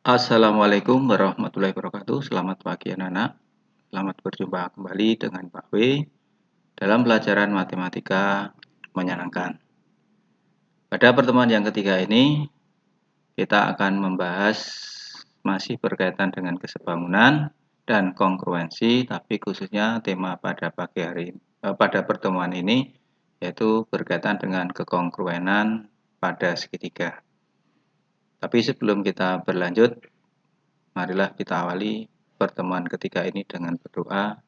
Assalamualaikum warahmatullahi wabarakatuh. Selamat pagi anak-anak. Selamat berjumpa kembali dengan Pak W dalam pelajaran matematika menyenangkan. Pada pertemuan yang ketiga ini, kita akan membahas masih berkaitan dengan kesebangunan dan kongruensi, tapi khususnya tema pada pertemuan ini yaitu berkaitan dengan kekongruenan pada segitiga. Tapi sebelum kita berlanjut, marilah kita awali pertemuan ketiga ini dengan berdoa,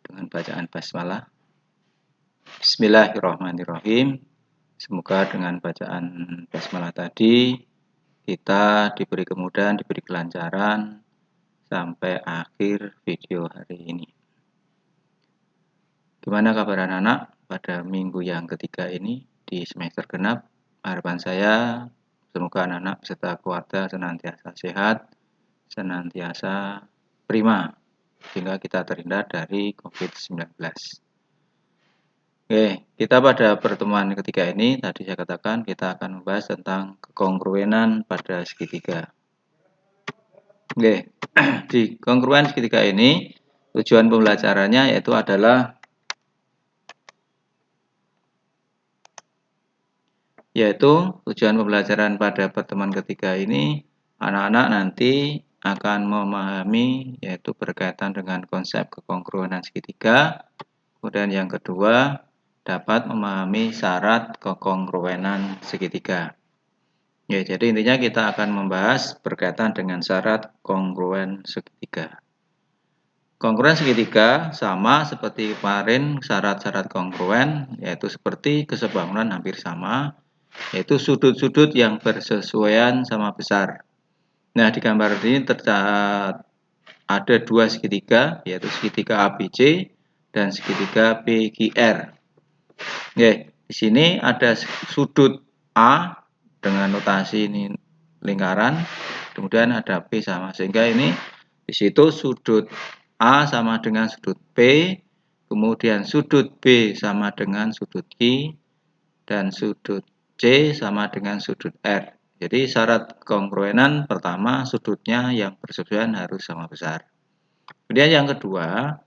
dengan bacaan basmalah. Bismillahirrahmanirrahim. Semoga dengan bacaan basmalah tadi kita diberi kemudahan, diberi kelancaran sampai akhir video hari ini. Gimana kabar anak-anak pada minggu yang ketiga ini di semester genap? Harapan saya semoga anak-anak beserta keluarga senantiasa sehat, senantiasa prima, sehingga kita terhindar dari COVID-19. Oke, kita pada pertemuan ketiga ini, tadi saya katakan kita akan membahas tentang kekongruenan pada segitiga. Oke, di kongruen segitiga ini, tujuan pembelajarannya yaitu adalah tujuan pembelajaran pada pertemuan ketiga ini, anak-anak nanti akan memahami yaitu berkaitan dengan konsep kekongruenan segitiga. Kemudian yang kedua, dapat memahami syarat kekongruenan segitiga. Ya, jadi intinya kita akan membahas berkaitan dengan syarat kongruen segitiga. Kongruen segitiga sama seperti kemarin syarat-syarat kongruen, yaitu seperti kesebangunan hampir sama, yaitu sudut-sudut yang bersesuaian sama besar. Nah, di gambar ini tercatat ada dua segitiga, yaitu segitiga ABC dan segitiga PQR. Oke, di sini ada sudut A dengan notasi ini lingkaran, kemudian ada P sama, sehingga ini di situ sudut A sama dengan sudut P, kemudian sudut B sama dengan sudut Q, dan sudut C sama dengan sudut R. Jadi syarat kongruenan pertama, sudutnya yang bersesuaian harus sama besar. Kemudian yang kedua,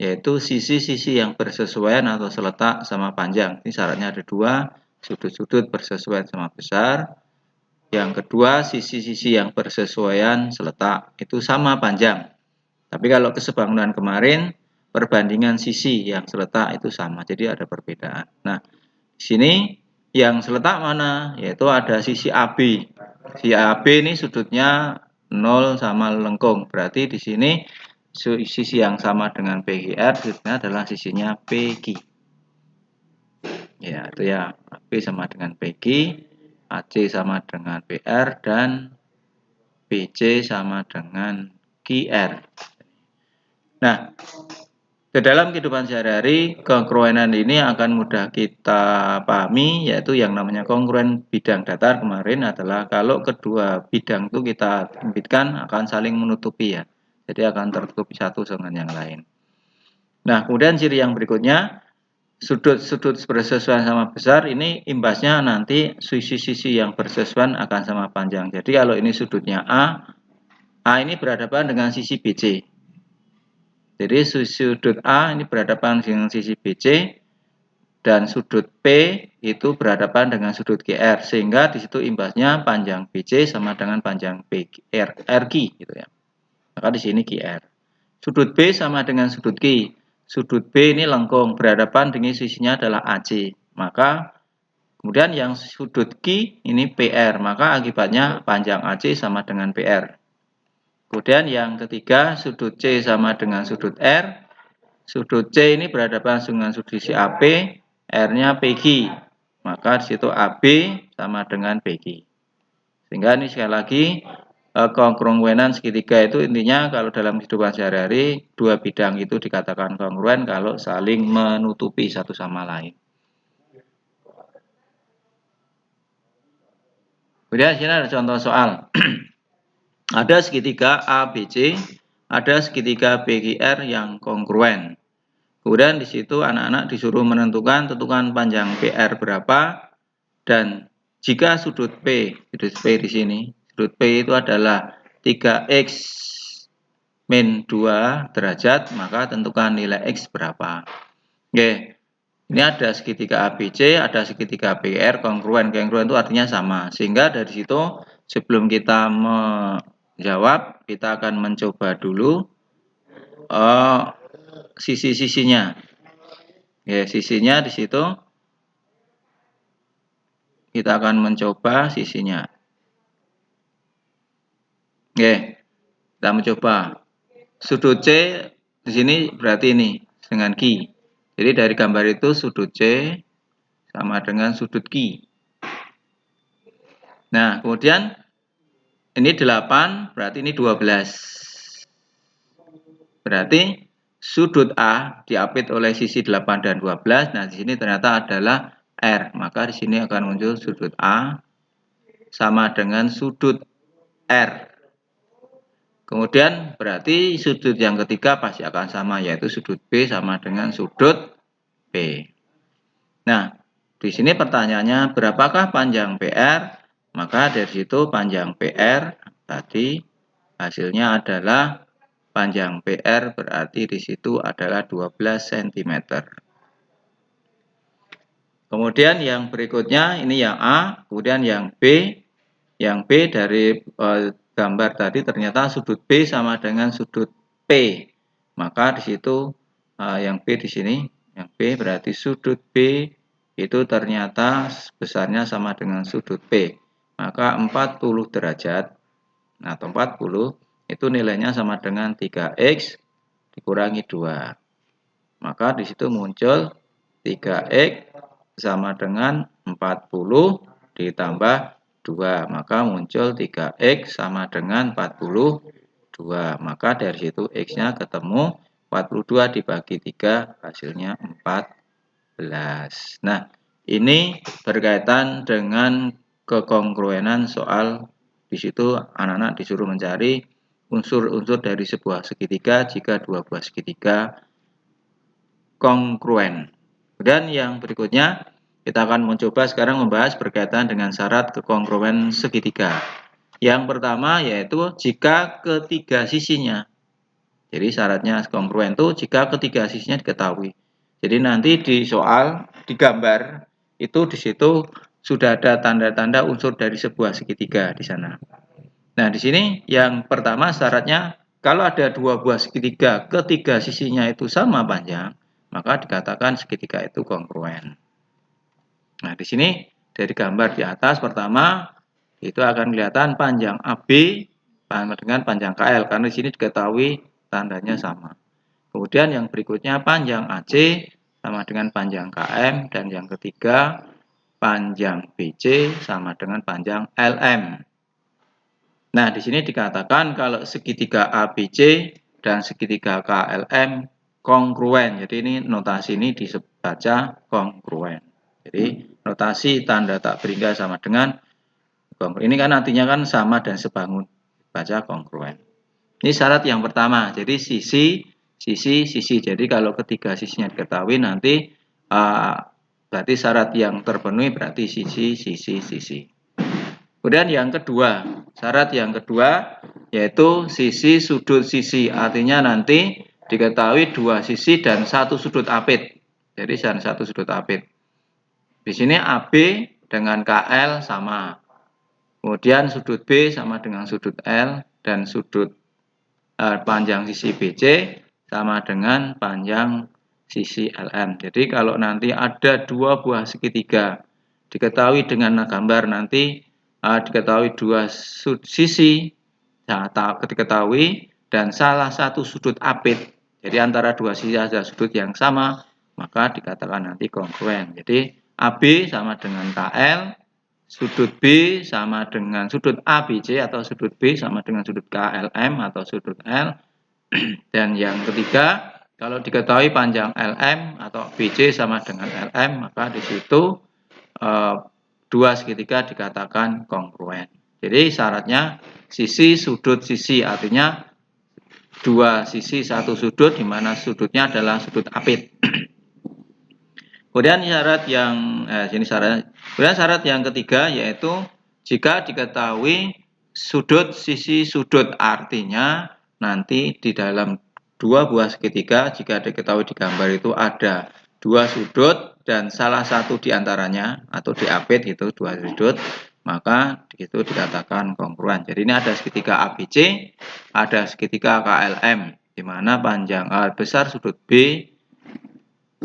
yaitu sisi-sisi yang bersesuaian atau seletak sama panjang. Ini syaratnya ada dua, sudut-sudut bersesuaian sama besar. Yang kedua, sisi-sisi yang bersesuaian seletak itu sama panjang. Tapi kalau kesebangunan kemarin, perbandingan sisi yang seletak itu sama, jadi ada perbedaan. Nah, di sini yang seletak mana? Yaitu ada sisi AB. Sisi AB ini sudutnya 0 sama lengkung. Berarti di sini sisi yang sama dengan PQR sudutnya adalah sisinya PQ. Ya, itu ya. AB sama dengan PQ, AC sama dengan PR, dan BC sama dengan QR. Nah, di dalam kehidupan sehari-hari, kongruenan ini akan mudah kita pahami, yaitu yang namanya kongruen bidang datar kemarin adalah kalau kedua bidang itu kita sempitkan akan saling menutupi ya. Jadi akan tertutupi satu dengan yang lain. Nah, kemudian ciri yang berikutnya, sudut-sudut bersesuaian sama besar, ini imbasnya nanti sisi-sisi yang bersesuaian akan sama panjang. Jadi kalau ini sudutnya A ini berhadapan dengan sisi BC. Jadi sudut A ini berhadapan dengan sisi BC dan sudut P itu berhadapan dengan sudut GR, sehingga di situ imbasnya panjang BC sama dengan panjang RQ gitu ya. Maka di sini GR. Sudut B sama dengan sudut Q. Sudut B ini lengkung, berhadapan dengan sisinya adalah AC. Maka kemudian yang sudut Q ini PR, maka akibatnya panjang AC sama dengan PR. Kemudian yang ketiga, sudut C sama dengan sudut R. Sudut C ini berhadapan dengan sudut sisi AP, R-nya PQ. Maka di situ AB sama dengan PQ. Sehingga ini sekali lagi, kongruenan segitiga itu intinya kalau dalam kehidupan sehari-hari, dua bidang itu dikatakan kongruen kalau saling menutupi satu sama lain. Kemudian di sini ada contoh soal. Ada segitiga ABC, ada segitiga PQR yang kongruen. Kemudian di situ anak-anak disuruh menentukan tentukan panjang PR berapa, dan jika sudut P di sini, sudut P itu adalah 3x min 2 derajat, maka tentukan nilai x berapa. Oke, ini ada segitiga ABC, ada segitiga PR, kongruen. Kongruen itu artinya sama. Sehingga dari situ sebelum kita menjawab, kita akan mencoba dulu sisi-sisinya. Ya, sisinya di situ kita akan mencoba sisinya. Oke, kita mencoba. Sudut C di sini berarti ini dengan Q. Jadi dari gambar itu sudut C sama dengan sudut Q. Nah, kemudian ini 8, berarti ini 12. Berarti sudut A diapit oleh sisi 8 dan 12. Nah, di sini ternyata adalah R. Maka di sini akan muncul sudut A sama dengan sudut R. Kemudian berarti sudut yang ketiga pasti akan sama, yaitu sudut B sama dengan sudut B. Nah, di sini pertanyaannya berapakah panjang PR? Maka dari situ panjang PR tadi hasilnya adalah panjang PR berarti di situ adalah 12 cm. Kemudian yang berikutnya ini yang A, kemudian yang B. Yang B dari gambar tadi ternyata sudut B sama dengan sudut P. Maka di situ yang B di sini, yang B berarti sudut B itu ternyata besarnya sama dengan sudut P. Maka 40 derajat. Nah, 40 itu nilainya sama dengan 3x dikurangi 2. Maka di situ muncul 3x sama dengan 40 ditambah 2. Maka muncul 3x sama dengan 42. Maka dari situ x-nya ketemu 42 dibagi 3 hasilnya 14. Nah, ini berkaitan dengan kekongruenan soal. Di situ anak-anak disuruh mencari unsur-unsur dari sebuah segitiga jika dua buah segitiga kongruen. Dan yang berikutnya kita akan mencoba sekarang membahas berkaitan dengan syarat kekongruen segitiga. Yang pertama yaitu jika ketiga sisinya. Jadi syaratnya kongruen itu jika ketiga sisinya diketahui. Jadi nanti di soal, di gambar itu di situ sudah ada tanda-tanda unsur dari sebuah segitiga di sana. Nah, di sini yang pertama syaratnya kalau ada dua buah segitiga, ketiga sisinya itu sama panjang, maka dikatakan segitiga itu kongruen. Nah, di sini dari gambar di atas pertama itu akan kelihatan panjang AB sama dengan panjang KL karena di sini diketahui tandanya sama. Kemudian yang berikutnya panjang AC sama dengan panjang KM dan yang ketiga panjang BC sama dengan panjang LM. Nah, di sini dikatakan kalau segitiga ABC dan segitiga KLM kongruen. Jadi ini notasi ini dibaca kongruen. Jadi notasi tanda tak berindah sama dengan kongruen. Ini kan artinya kan sama dan sebangun. Baca kongruen. Ini syarat yang pertama. Jadi sisi. Jadi kalau ketiga sisinya diketahui nanti berarti syarat yang terpenuhi berarti sisi. Kemudian yang kedua, syarat yang kedua yaitu sisi sudut sisi. Artinya nanti diketahui dua sisi dan satu sudut apit. Jadi satu sudut apit. Di sini AB dengan KL sama. Kemudian sudut B sama dengan sudut L dan sudut panjang sisi BC sama dengan panjang sisi LM. Jadi kalau nanti ada dua buah segitiga diketahui dengan gambar nanti diketahui dua sisi diketahui dan salah satu sudut apit. Jadi antara dua sisi ada sudut yang sama, maka dikatakan nanti kongruen. Jadi AB sama dengan KL, sudut B sama dengan sudut ABC atau sudut B sama dengan sudut KLM atau sudut L. Dan yang ketiga, kalau diketahui panjang LM atau BC sama dengan LM, maka di situ dua segitiga dikatakan kongruen. Jadi syaratnya sisi sudut sisi, artinya dua sisi satu sudut di mana sudutnya adalah sudut apit. Kemudian syarat yang ketiga yaitu jika diketahui sudut sisi sudut, artinya nanti di dalam dua buah segitiga jika diketahui di gambar itu ada dua sudut dan salah satu diantaranya atau diapit gitu dua sudut, maka itu dikatakan kongruen. Jadi ini ada segitiga ABC, ada segitiga KLM, di mana panjang besar sudut B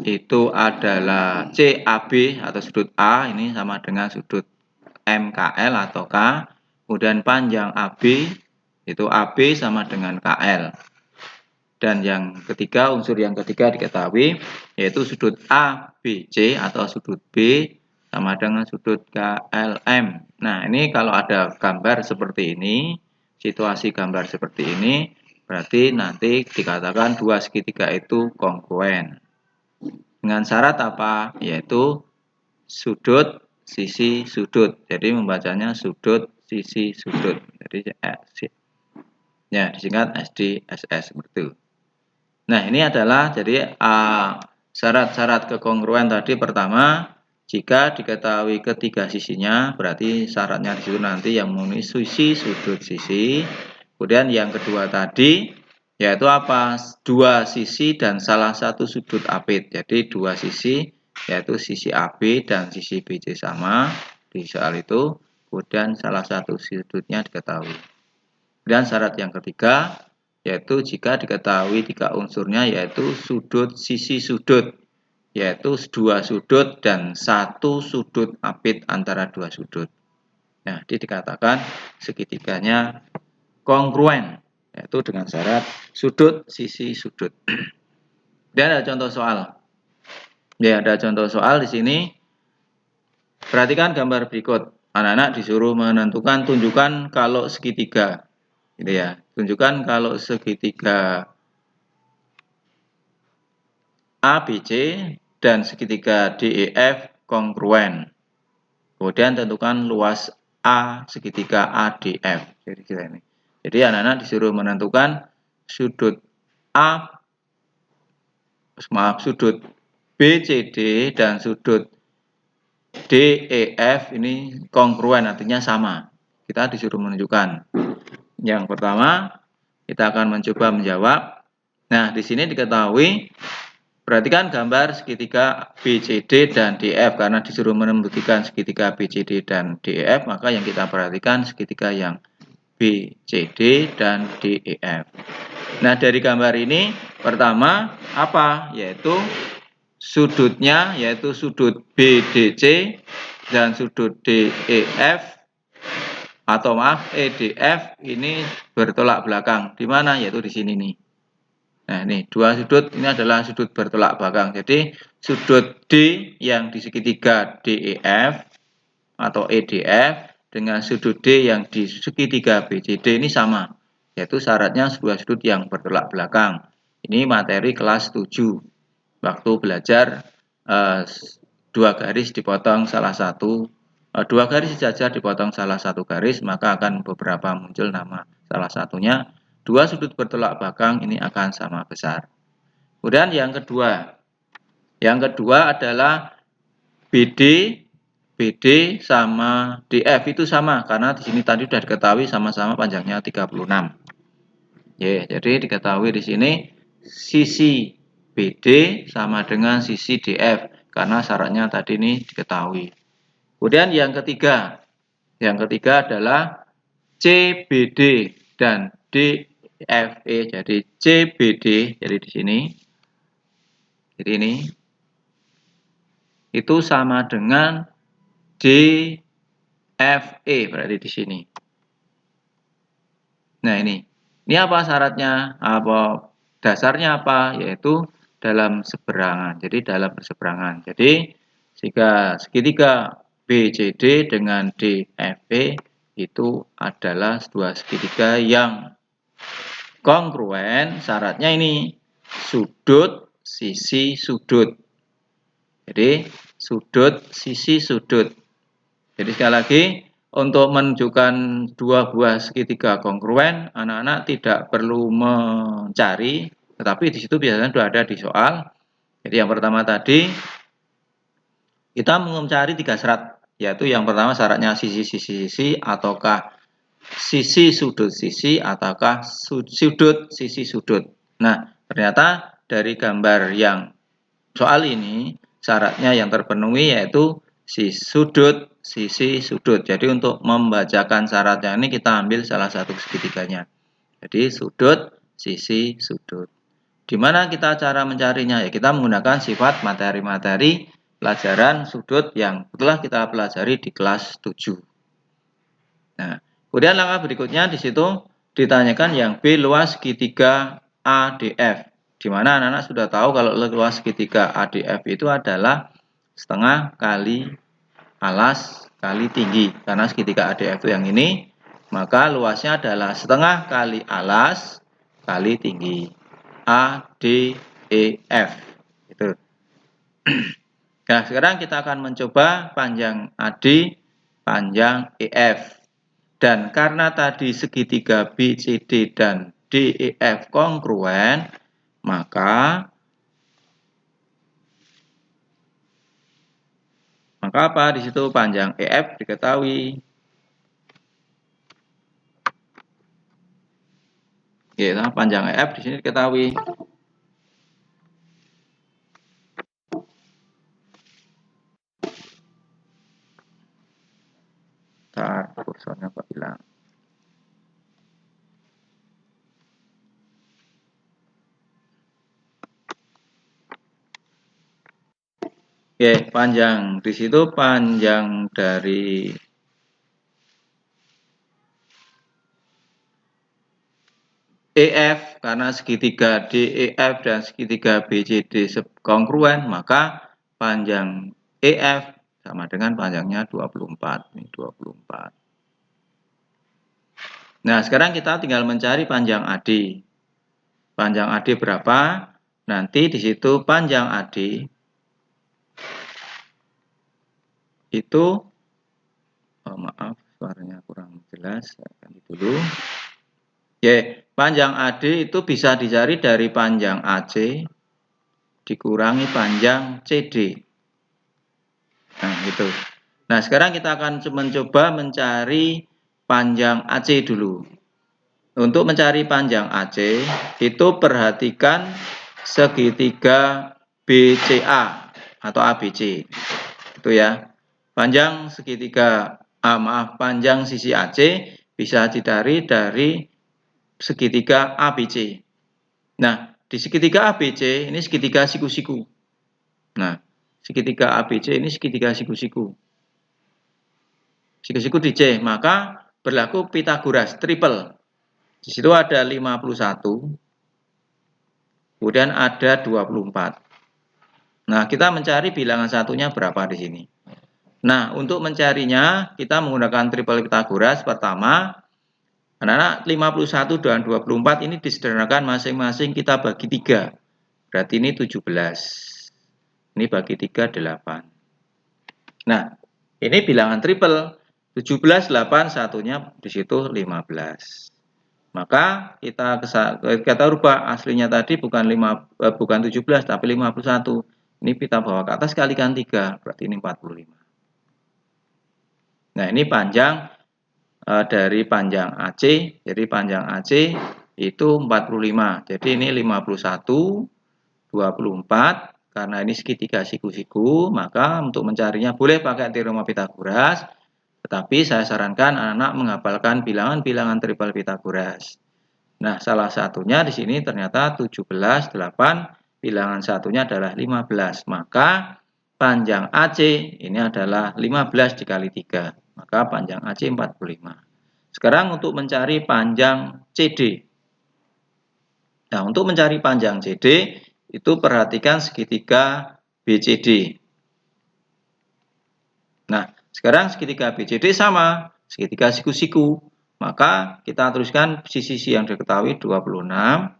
itu adalah CAB atau sudut A ini sama dengan sudut MKL atau K. Kemudian panjang AB itu AB sama dengan KL. Dan yang ketiga, unsur yang ketiga diketahui yaitu sudut ABC atau sudut B sama dengan sudut KLM. Nah, ini kalau ada gambar seperti ini, situasi gambar seperti ini, berarti nanti dikatakan dua segitiga itu kongruen. Dengan syarat apa? Yaitu sudut sisi sudut. Jadi membacanya sudut sisi sudut. Jadi ya disingkat SDSS seperti itu. Nah, ini adalah jadi syarat-syarat kekongruen tadi. Pertama, jika diketahui ketiga sisinya, berarti syaratnya di situ nanti yang memenuhi sisi sudut sisi. Kemudian yang kedua tadi yaitu apa? Dua sisi dan salah satu sudut apit. Jadi dua sisi yaitu sisi AB dan sisi BC sama di soal itu. Kemudian salah satu sudutnya diketahui. Dan syarat yang ketiga yaitu jika diketahui tiga unsurnya yaitu sudut sisi sudut, yaitu dua sudut dan satu sudut apit antara dua sudut. Nah, ini dikatakan segitiganya kongruen, yaitu dengan syarat sudut sisi sudut. Dan ada contoh soal. Ya, ada contoh soal di sini. Perhatikan gambar berikut. Anak-anak disuruh menentukan tunjukkan kalau segitiga. Gitu ya. Tunjukkan kalau segitiga ABC dan segitiga DEF kongruen. Kemudian tentukan luas A segitiga ADF. Jadi anak-anak disuruh menentukan sudut sudut BCD dan sudut DEF ini kongruen, artinya sama. Kita disuruh menunjukkan. Yang pertama, kita akan mencoba menjawab. Nah, di sini diketahui, perhatikan gambar segitiga BCD dan DEF, karena disuruh membuktikan segitiga BCD dan DEF, maka yang kita perhatikan segitiga yang BCD dan DEF. Nah, dari gambar ini, pertama, apa? Yaitu sudutnya, yaitu sudut BDC dan sudut DEF, atau maaf EDF ini bertolak belakang. Di mana? Yaitu di sini nih. Nah, ini dua sudut ini adalah sudut bertolak belakang. Jadi sudut D yang di segitiga DEF atau EDF dengan sudut D yang di segitiga BCD ini sama. Yaitu syaratnya dua sudut yang bertolak belakang. Ini materi kelas 7. Waktu belajar dua garis dipotong salah satu. Dua garis sejajar dipotong salah satu garis, maka akan beberapa muncul nama salah satunya. Dua sudut bertolak belakang ini akan sama besar. Kemudian yang kedua adalah BD sama DF itu sama, karena di sini tadi sudah diketahui sama-sama panjangnya 36. Ya, jadi diketahui di sini sisi BD sama dengan sisi DF, karena syaratnya tadi ini diketahui. Kemudian yang ketiga adalah CBD dan DFE. Jadi CBD, jadi di sini, jadi ini itu sama dengan DFE, berarti di sini. Nah, ini apa syaratnya? Apa dasarnya apa? Yaitu dalam seberangan. Jadi dalam berseberangan. Jadi jika segitiga BCD dengan DFE itu adalah dua segitiga yang kongruen, syaratnya ini sudut sisi sudut. Jadi sudut sisi sudut. Jadi sekali lagi, untuk menunjukkan dua buah segitiga kongruen, anak-anak tidak perlu mencari, tetapi di situ biasanya sudah ada di soal. Jadi yang pertama tadi kita mencari tiga syarat, yaitu yang pertama syaratnya sisi ataukah sisi sudut sisi ataukah sudut sisi sudut. Nah, ternyata dari gambar yang soal ini syaratnya yang terpenuhi yaitu sudut sisi sudut. Jadi untuk membacakan syaratnya ini kita ambil salah satu segitiganya. Jadi sudut sisi sudut. Di mana kita cara mencarinya? Ya kita menggunakan sifat materi-materi pelajaran sudut yang telah kita pelajari di kelas 7. Nah, kemudian langkah berikutnya di situ ditanyakan yang B luas segitiga ADF. Di mana anak-anak sudah tahu kalau luas segitiga ADF itu adalah setengah kali alas kali tinggi. Karena segitiga ADF itu yang ini, maka luasnya adalah setengah kali alas kali tinggi. A, D, E, F. Itu. Nah, sekarang kita akan mencoba panjang AD, panjang EF. Dan karena tadi segitiga BCD dan DEF kongruen, maka apa? Di situ panjang EF diketahui. Ya, panjang EF di sini diketahui. Ntar kursornya kok hilang. Oke, panjang di situ panjang dari EF karena segitiga DEF dan segitiga BCD kongruen, maka panjang EF sama dengan panjangnya 24. Ini 24. Nah, sekarang kita tinggal mencari panjang AD. Panjang AD berapa? Nanti di situ panjang AD itu maaf, suaranya kurang jelas, saya ganti dulu. Oke, panjang AD itu bisa dicari dari panjang AC dikurangi panjang CD. Nah, gitu. Nah, sekarang kita akan mencoba mencari panjang AC dulu. Untuk mencari panjang AC, itu perhatikan segitiga BCA atau ABC. Itu ya. Panjang segitiga panjang sisi AC bisa dicari dari segitiga ABC. Nah, di segitiga ABC ini segitiga siku-siku. Nah, segitiga ABC ini segitiga siku-siku. Siku-siku di C, maka berlaku Pitagoras triple. Di situ ada 51, kemudian ada 24. Nah, kita mencari bilangan satunya berapa di sini. Nah, untuk mencarinya kita menggunakan triple Pitagoras. Pertama, anak-anak 51 dan 24 ini disederhanakan masing-masing kita bagi 3. Berarti ini 17. Ini bagi 3, 8. Nah, ini bilangan triple. 17, 8, satunya di situ 15. Maka kita rubah aslinya tadi bukan 17 tapi 51. Ini kita bawa ke atas kalikan 3, berarti ini 45. Nah, ini panjang dari panjang AC, jadi panjang AC itu 45. Jadi ini 51, 24, karena ini segitiga siku-siku, maka untuk mencarinya boleh pakai teorema Pitagoras, tetapi saya sarankan anak-anak menghafalkan bilangan-bilangan triple Pitagoras. Nah, salah satunya di sini ternyata 17, 8, bilangan satunya adalah 15. Maka panjang AC ini adalah 15 dikali 3. Maka panjang AC 45. Sekarang untuk mencari panjang CD. Nah, untuk mencari panjang CD, itu perhatikan segitiga BCD. Nah, sekarang segitiga BCD sama, segitiga siku-siku. Maka kita teruskan sisi-sisi yang diketahui 26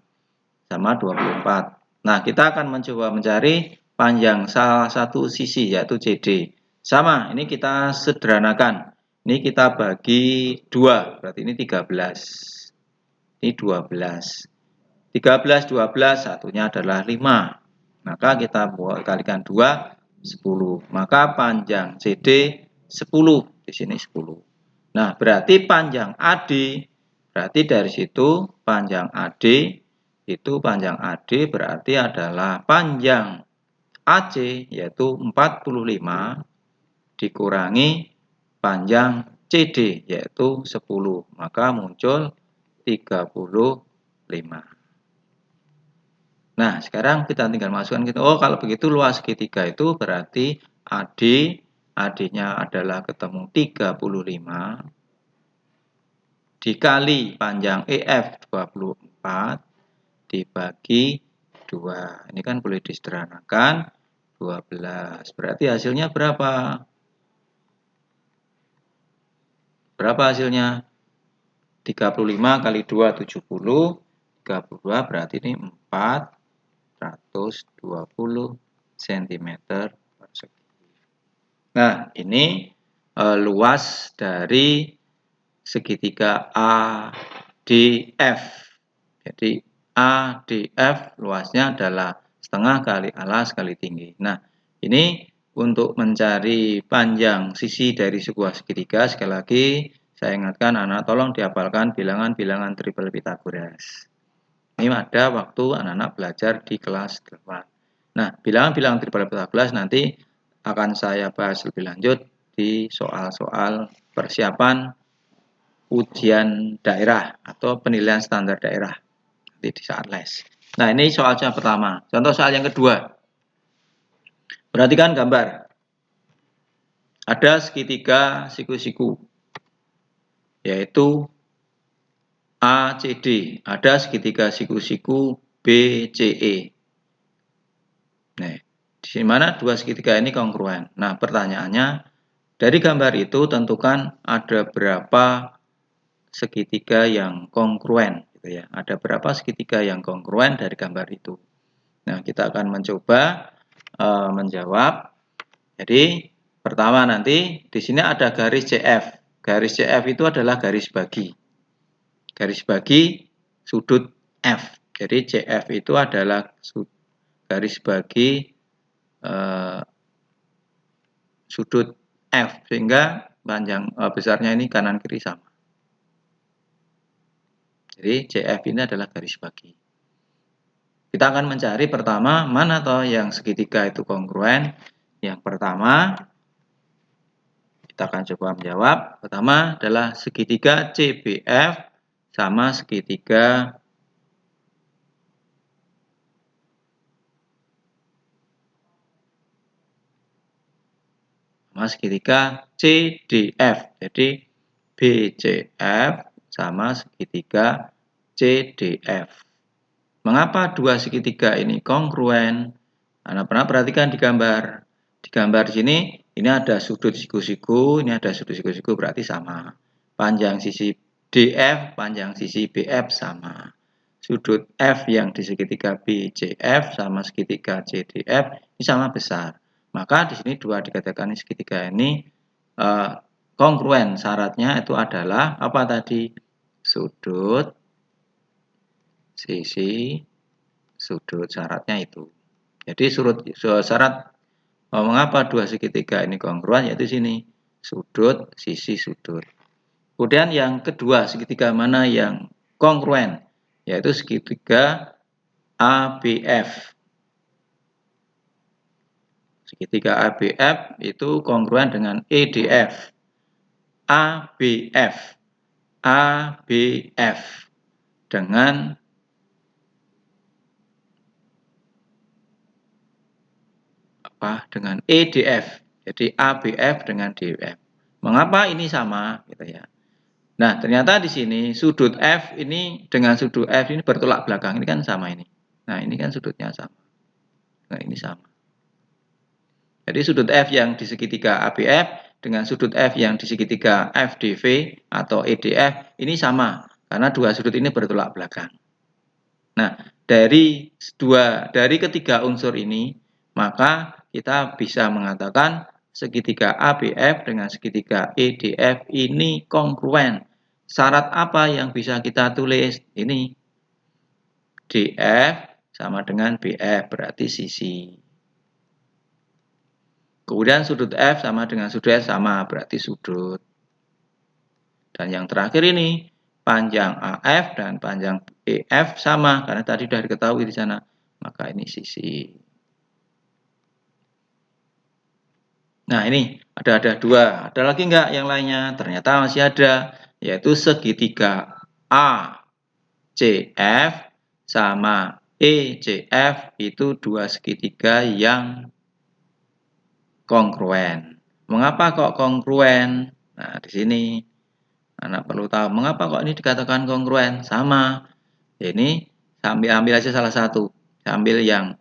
sama 24. Nah, kita akan mencoba mencari panjang salah satu sisi yaitu CD. Sama, ini kita sederhanakan. Ini kita bagi 2, berarti ini 13. Ini 12. 13, 12, satunya adalah 5. Maka kita kalikan 2, 10. Maka panjang CD 10. Di sini 10. Nah, berarti panjang AD, berarti dari situ panjang AD berarti adalah panjang AC yaitu 45 dikurangi panjang CD yaitu 10. Maka muncul 35. Nah, sekarang kita tinggal masukkan gitu. Oh, kalau begitu luas segitiga itu berarti AD-nya adalah ketemu 35 dikali panjang EF 24 dibagi 2. Ini kan boleh disederhanakan 12. Berarti hasilnya berapa? Berapa hasilnya? 35 kali 2 70. 32 berarti ini 420 cm persegi. Nah, ini luas dari segitiga ADF. Jadi ADF luasnya adalah setengah kali alas kali tinggi. Nah, ini untuk mencari panjang sisi dari sebuah segitiga, sekali lagi saya ingatkan anak tolong dihafalkan bilangan-bilangan triple Pythagoras. Ini ada waktu anak-anak belajar di kelas 8. Nah, bilangan-bilangan triple Pythagoras nanti akan saya bahas lebih lanjut di soal-soal persiapan ujian daerah atau penilaian standar daerah nanti di saat les. Nah, ini soalnya pertama. Contoh soal yang kedua. Perhatikan gambar. Ada segitiga siku-siku, yaitu ACD. Ada segitiga siku-siku BCE. Nah, di mana dua segitiga ini kongruen. Nah, pertanyaannya, dari gambar itu tentukan ada berapa segitiga yang kongruen. Gitu ya. Ada berapa segitiga yang kongruen dari gambar itu. Nah, kita akan mencoba menjawab. Jadi, pertama nanti di sini ada garis CF. Garis CF itu adalah garis bagi. Garis bagi sudut F. Jadi CF itu adalah garis bagi sudut F. Sehingga panjang besarnya ini kanan kiri sama. Jadi CF ini adalah garis bagi. Kita akan mencari pertama mana toh yang segitiga itu kongruen. Yang pertama kita akan coba menjawab. Pertama adalah segitiga CBF sama segitiga CDF. Jadi BCF sama segitiga CDF. Mengapa dua segitiga ini kongruen? Anda pernah perhatikan di gambar. Di gambar sini ini ada sudut siku-siku, ini ada sudut siku-siku berarti sama. Panjang sisi DF, panjang sisi BF sama. Sudut F yang di segitiga BCF sama segitiga CDF ini sama besar. Maka di sini dua dikatakan segitiga ini kongruen. Syaratnya itu adalah apa tadi? Sudut, sisi, sudut. Syaratnya itu. Jadi syarat mengapa dua segitiga ini kongruen yaitu sini sudut, sisi, sudut. Kemudian yang kedua segitiga mana yang kongruen yaitu segitiga ABF. Segitiga ABF itu kongruen dengan EDF. ABF dengan dengan EDF. Jadi ABF dengan DF. Mengapa ini sama gitu ya. Nah, ternyata di sini sudut F ini dengan sudut F ini bertolak belakang. Ini kan sama ini. Nah, ini kan sudutnya sama. Nah, ini sama. Jadi sudut F yang di segitiga ABF dengan sudut F yang di segitiga FDV atau EDF ini sama karena dua sudut ini bertolak belakang. Nah, dari ketiga unsur ini maka kita bisa mengatakan segitiga ABF dengan segitiga EDF ini kongruen. Syarat apa yang bisa kita tulis? Ini DF sama dengan BF berarti sisi. Kemudian sudut F sama dengan sudut F sama berarti sudut. Dan yang terakhir ini, panjang AF dan panjang EF sama, karena tadi sudah diketahui di sana. Maka ini sisi. Nah, ini ada dua. Ada lagi nggak yang lainnya? Ternyata masih ada, yaitu segitiga ACF sama ECF itu dua segitiga yang kongruen. Mengapa kok kongruen? Nah, di sini anak perlu tahu mengapa kok ini dikatakan kongruen. Sama. Ini ambil aja salah satu. Ambil yang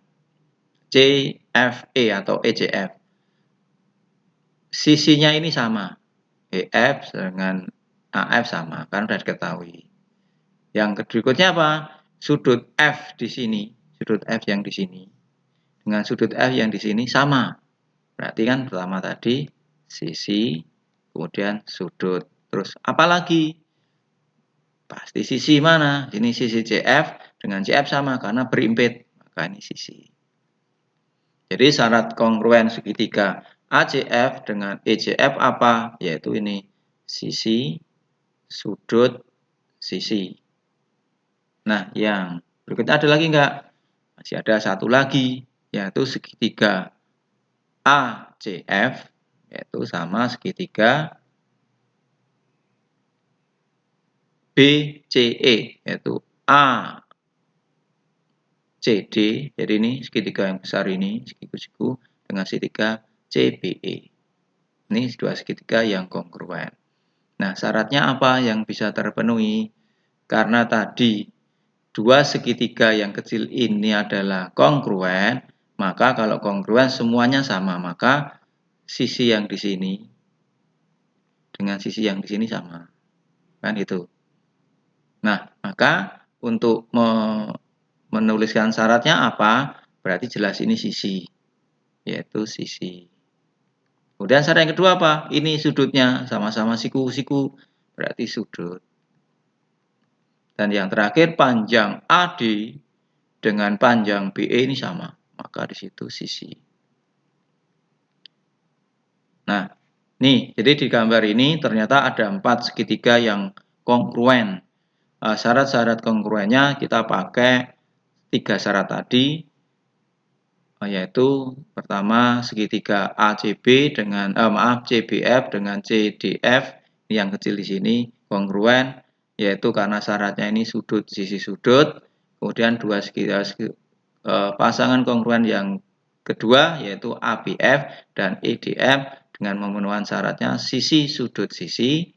CFE atau ECF. Sisinya ini sama. EF dengan AF sama, karena sudah diketahui. Yang berikutnya apa? Sudut F di sini, sudut F yang di sini dengan sudut F yang di sini sama. Berarti kan pertama tadi sisi, kemudian sudut. Terus apa lagi? Pasti sisi mana? Ini sisi CF dengan CF sama karena berimpit, maka ini sisi. Jadi syarat kongruen segitiga ACF dengan ECF apa? Yaitu ini sisi, sudut, sisi. Nah, yang berikutnya ada lagi enggak? Masih ada satu lagi, yaitu segitiga ACF, yaitu sama segitiga BCE, yaitu ACD. Jadi ini segitiga yang besar ini, siku-siku dengan segitiga CBE. Ini dua segitiga yang kongruen. Nah, syaratnya apa yang bisa terpenuhi? Karena tadi dua segitiga yang kecil ini adalah kongruen, maka kalau kongruen semuanya sama, maka sisi yang di sini dengan sisi yang di sini sama. Kan itu. Nah, maka untuk menuliskan syaratnya apa? Berarti jelas ini sisi, yaitu sisi. Kemudian syarat yang kedua apa? Ini sudutnya sama-sama siku-siku, berarti sudut. Dan yang terakhir panjang AD dengan panjang BE ini sama, maka di situ sisi. Nah, nih, jadi di gambar ini ternyata ada 4 segitiga yang kongruen. Syarat-syarat kongruennya kita pakai 3 syarat tadi, yaitu pertama segitiga ACB dengan CBF dengan CDF ini yang kecil di sini kongruen, yaitu karena syaratnya ini sudut sisi sudut. Kemudian dua segitiga pasangan kongruen yang kedua yaitu ABF dan EDF dengan memenuhi syaratnya sisi sudut sisi.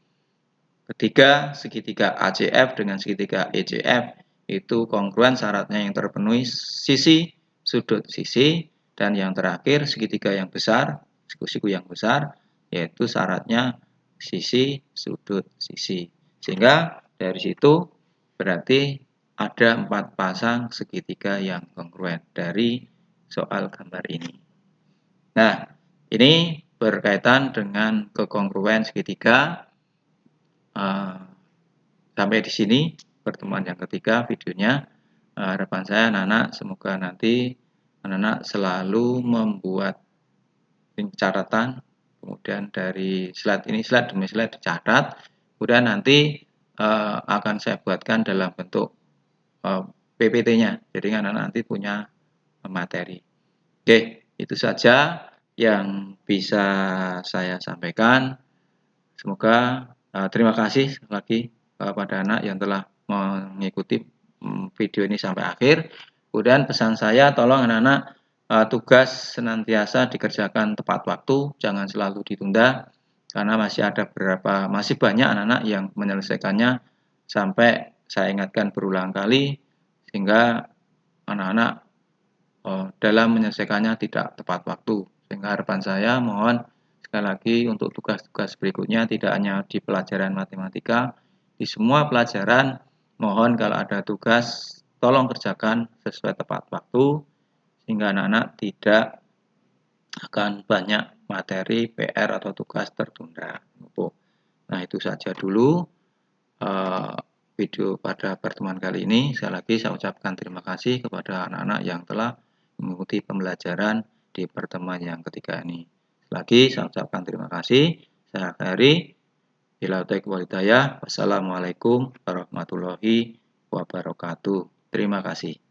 Ketiga, segitiga ACF dengan segitiga ECF itu kongruen, syaratnya yang terpenuhi sisi sudut sisi. Dan yang terakhir segitiga yang besar, siku-siku yang besar, yaitu syaratnya sisi sudut sisi. Sehingga dari situ berarti ada 4 pasang segitiga yang kongruen dari soal gambar ini. Nah, ini berkaitan dengan kekongruen segitiga. Sampai di sini pertemuan yang ketiga videonya. Harapan saya anak-anak semoga nanti anak-anak selalu membuat catatan, kemudian dari slide ini slide demi slide dicatat, kemudian nanti akan saya buatkan dalam bentuk PPT-nya, jadi anak-anak nanti punya materi. Oke, itu saja yang bisa saya sampaikan. Semoga terima kasih lagi pada anak yang telah mengikuti video ini sampai akhir. Kemudian pesan saya, tolong anak-anak tugas senantiasa dikerjakan tepat waktu, jangan selalu ditunda, karena masih banyak anak-anak yang menyelesaikannya sampai saya ingatkan berulang kali, sehingga anak-anak dalam menyelesaikannya tidak tepat waktu. Sehingga harapan saya mohon sekali lagi untuk tugas-tugas berikutnya tidak hanya di pelajaran matematika, di semua pelajaran mohon kalau ada tugas tolong kerjakan sesuai tepat waktu sehingga anak-anak tidak akan banyak materi, PR atau tugas tertunda. Nah, itu saja dulu video pada pertemuan kali ini. Sekali lagi saya ucapkan terima kasih kepada anak-anak yang telah mengikuti pembelajaran di pertemuan yang ketiga ini. Lagi saya ucapkan terima kasih. Saya akhiri. Bila taufiq wal hidayah. Wassalamualaikum warahmatullahi wabarakatuh. Terima kasih.